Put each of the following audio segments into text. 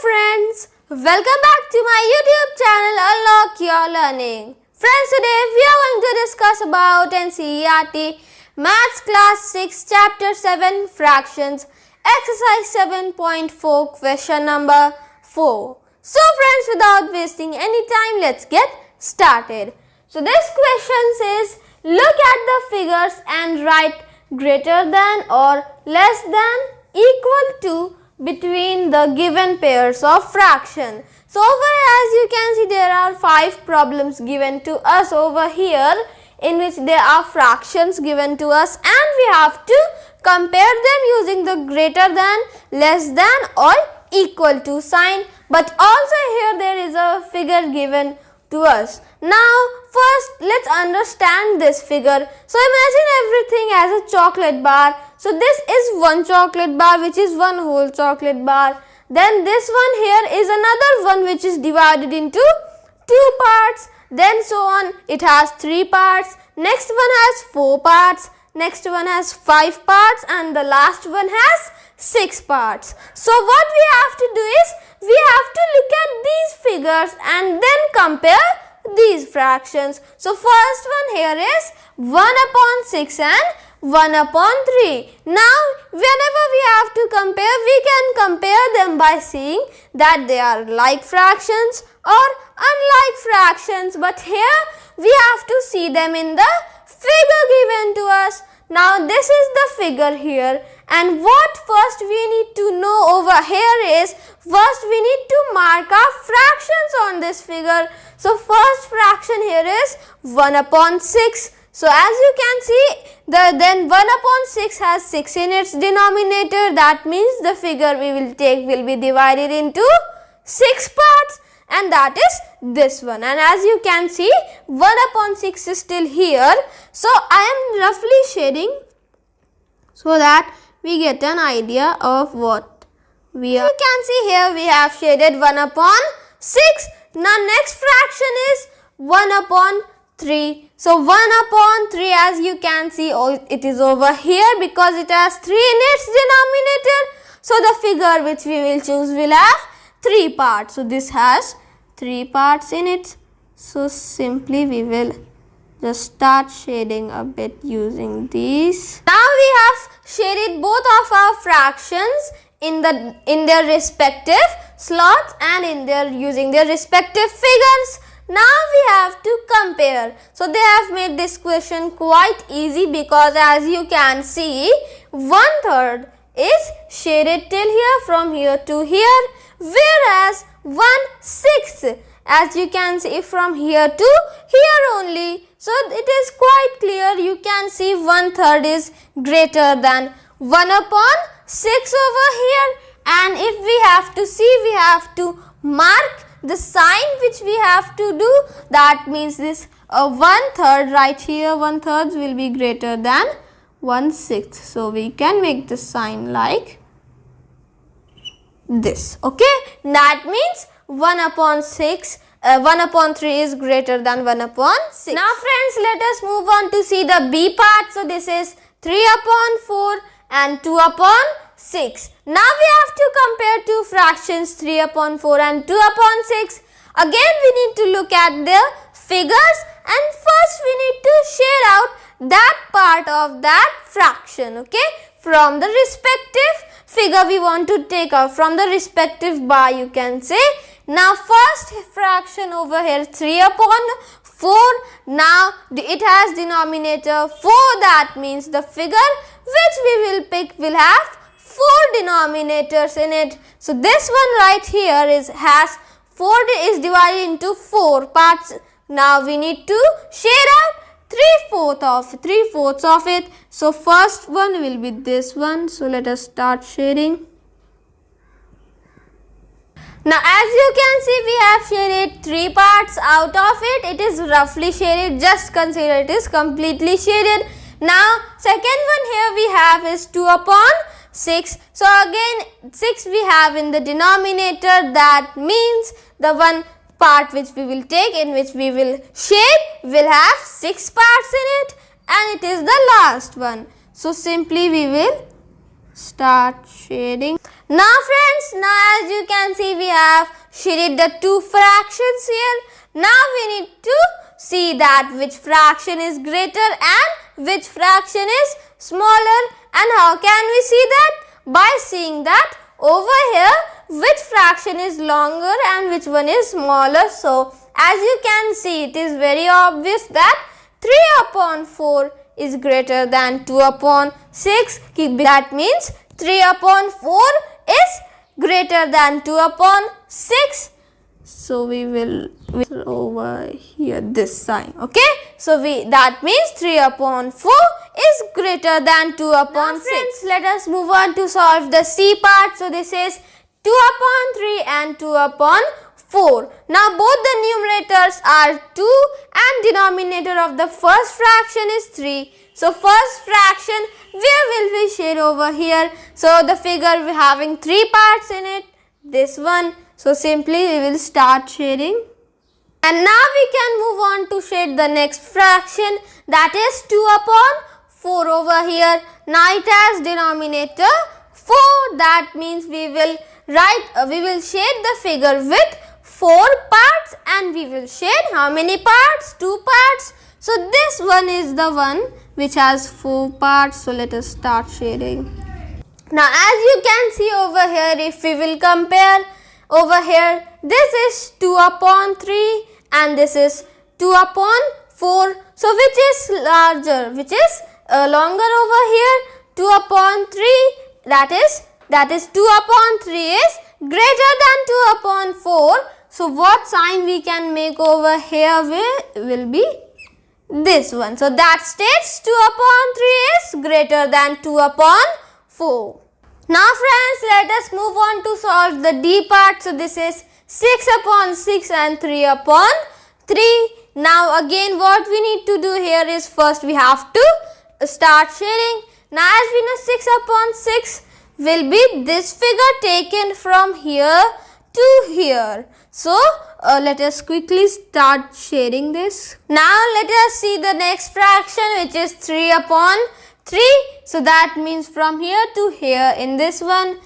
friends, welcome back to my YouTube channel Unlock Your Learning. Friends, today we are going to discuss about NCERT Maths Class 6 Chapter 7 Fractions Exercise 7.4 Question number 4. So friends, without wasting any time, let's get started. So this question says, look at the figures and write greater than or less than equal to between the given pairs of fraction. So over here, as you can see, there are 5 problems given to us over here, in which there are fractions given to us and we have to compare them using the greater than, less than or equal to sign. But also here there is a figure given to us. Now first let's understand this figure. So imagine everything as a chocolate bar. So this is one chocolate bar, which is one whole chocolate bar. Then this one here is another one, which is divided into 2 parts. Then so on, it has 3 parts. Next one has 4 parts. Next one has 5 parts, and the last one has 6 parts. So what we have to do is, we have to look at these figures and then compare these fractions. So first one here is 1 upon 6 and 1 upon 3. Now whenever we have to compare, we can compare them by seeing that they are like fractions or unlike fractions. But here we have to see them in the figure given to us. Now this is the figure here, and what first we need to know over here is, first we need to mark our fractions on this figure. So first fraction here is 1 upon 6. So as you can see, then 1 upon 6 has 6 in its denominator. That means the figure we will take will be divided into 6 parts, and that is this one. And as you can see, 1 upon 6 is still here. So I am roughly shading so that we get an idea of what we are. You can see here we have shaded 1 upon 6. Now next fraction is 1 upon 3. So 1 upon 3, as you can see, it is over here because it has 3 in its denominator. So the figure which we will choose will have 3 parts. So this has 3 parts in it. So simply we will just start shading a bit using these. Now we have shaded both of our fractions in their respective slots and using their respective figures. Now we have to compare. So they have made this question quite easy because as you can see, 1/3 is shaded till here, from here to here, whereas 1/6, as you can see, from here to here only. So it is quite clear, you can see 1/3 is greater than 1 upon 6 over here. And if we have to see, we have to mark the sign which we have to do. That means this 1/3 right here, 1/3 will be greater than 1/6. So we can make the sign like this. Okay, that means 1 upon 6, 1 upon 3 is greater than 1 upon 6. Now friends, let us move on to see the B part. So this is 3 upon 4 and 2 upon 6. Now we have to compare two fractions, 3 upon 4 and 2 upon 6. Again we need to look at the figures, and first we need to shade out that part of that fraction, okay, from the respective figure we want to take out, from the respective bar, you can say. Now first fraction over here, 3 upon 4. Now it has denominator 4. That means the figure which we will pick will have 4 denominators in it. So this one right here has 4, is divided into 4 parts. Now we need to shade out 3/4 of it. So first one will be this one. So let us start shading. Now as you can see, we have shaded 3 parts out of it. It is roughly shaded, just consider it is completely shaded. Now second one here we have is 2 upon 6. So again 6 we have in the denominator. That means the one part which we will take, in which we will shade, will have 6 parts in it, and it is the last one. So simply we will start shading. Now friends, now as you can see, we have shaded the two fractions here. Now we need to see that which fraction is greater and which fraction is smaller. And how can we see that? By seeing that over here which fraction is longer and which one is smaller. So as you can see, it is very obvious that 3 upon 4 is greater than 2 upon 6. That means 3 upon 4 is greater than 2 upon 6. So we will over here this sign. Okay. So that means 3 upon 4 is greater than 2 upon 6. Friends, let us move on to solve the C part. So this is 2 upon 3 and 2 upon 4. Now both the numerators are 2 and denominator of the first fraction is 3. So first fraction, where will we shade over here? So the figure we having 3 parts in it. This one. So simply we will start shading. And now we can move on to shade the next fraction, that is 2 upon 4 over here. Now it has denominator 4. That means we will shade the figure with 4 parts, and we will shade how many parts? 2 parts. So this one is the one which has 4 parts. So let us start shading. Now as you can see over here, if we will compare over here, this is 2 upon 3 and this is 2 upon 4. So which is larger? Which is longer over here? 2 upon 3, that is 2 upon 3 is greater than 2 upon 4. So what sign we can make over here will be this one. So that states 2 upon 3 is greater than 2 upon 4. Now friends, let us move on to solve the D part. So this is 6 upon 6 and 3 upon 3. Now again what we need to do here is first we have to start shading. Now as we know, 6 upon 6 will be this figure taken from here to here. So let us quickly start shading this. Now let us see the next fraction, which is 3 upon 3. So that means from here to here in this one.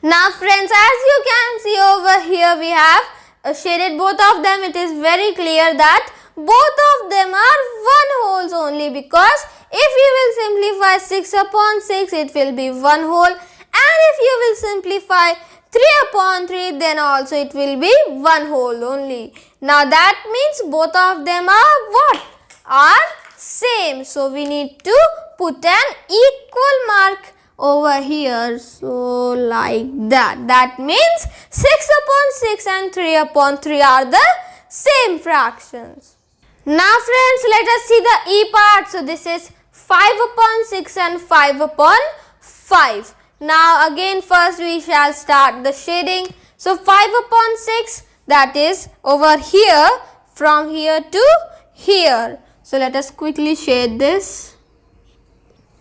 Now friends, as you can see over here, we have shaded both of them. It is very clear that both of them are 1 wholes only, because if you will simplify 6 upon 6, it will be 1 whole, and if you will simplify 3 upon 3, then also it will be 1 whole only. Now that means both of them are what? Are same. So we need to put an equal mark over here. So like that. That means 6 upon 6 and 3 upon 3 are the same fractions. Now friends, let us see the E part. So this is 5 upon 6 and 5 upon 5. Now again first we shall start the shading. So 5 upon 6, that is over here, from here to here. So let us quickly shade this.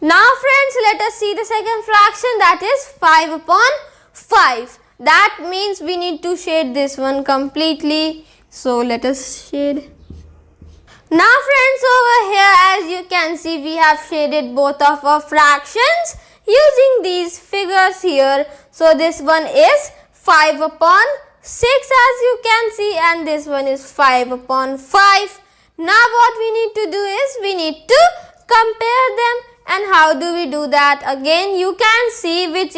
Now friends, let us see the second fraction, that is 5 upon 5. That means we need to shade this one completely. So let us shade. Now friends, over here as you can see, we have shaded both of our fractions using these figures here. So this one is 5 upon 6 as you can see, and this one is 5 upon 5. Now what we need to do is we need to compare them. And how do we do that? Again you can see which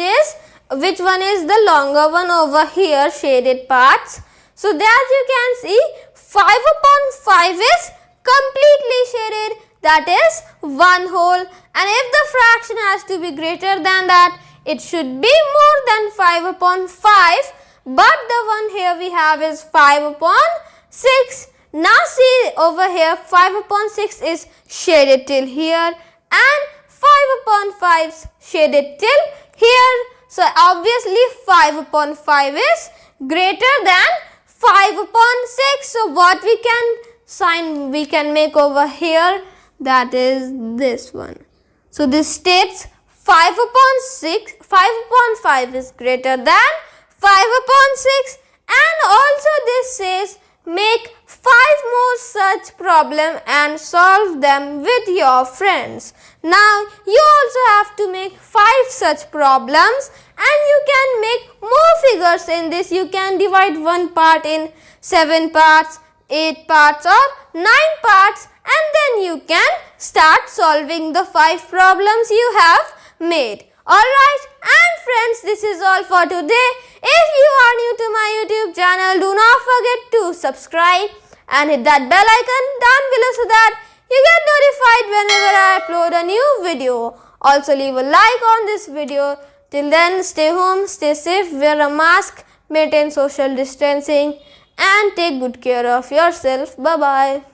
one is the longer one over here, shaded parts. So as you can see, 5 upon 5 is completely shaded, that is 1 whole, and if the fraction has to be greater than that, it should be more than 5 upon 5, but the one here we have is 5 upon 6. Now see over here, 5 upon 6 is shaded till here and 5 upon 5 is shaded till here. So obviously 5 upon 5 is greater than 5 upon 6. So what we can make over here, that is this one. So this states 5 upon 5 is greater than 5 upon 6, and also this says make 5 more such problem and solve them with your friends. Now you also have to make 5 such problems, and you can make more figures chapters. In this you can divide one part in 7 parts, 8 parts or 9 parts, and then you can start solving the 5 problems you have made. Alright, and friends, this is all for today. If you are new to my YouTube channel, do not forget to subscribe and hit that bell icon down below so that you get notified whenever I upload a new video. Also leave a like on this video. Till then, stay home, stay safe, wear a mask, maintain social distancing and take good care of yourself. Bye bye.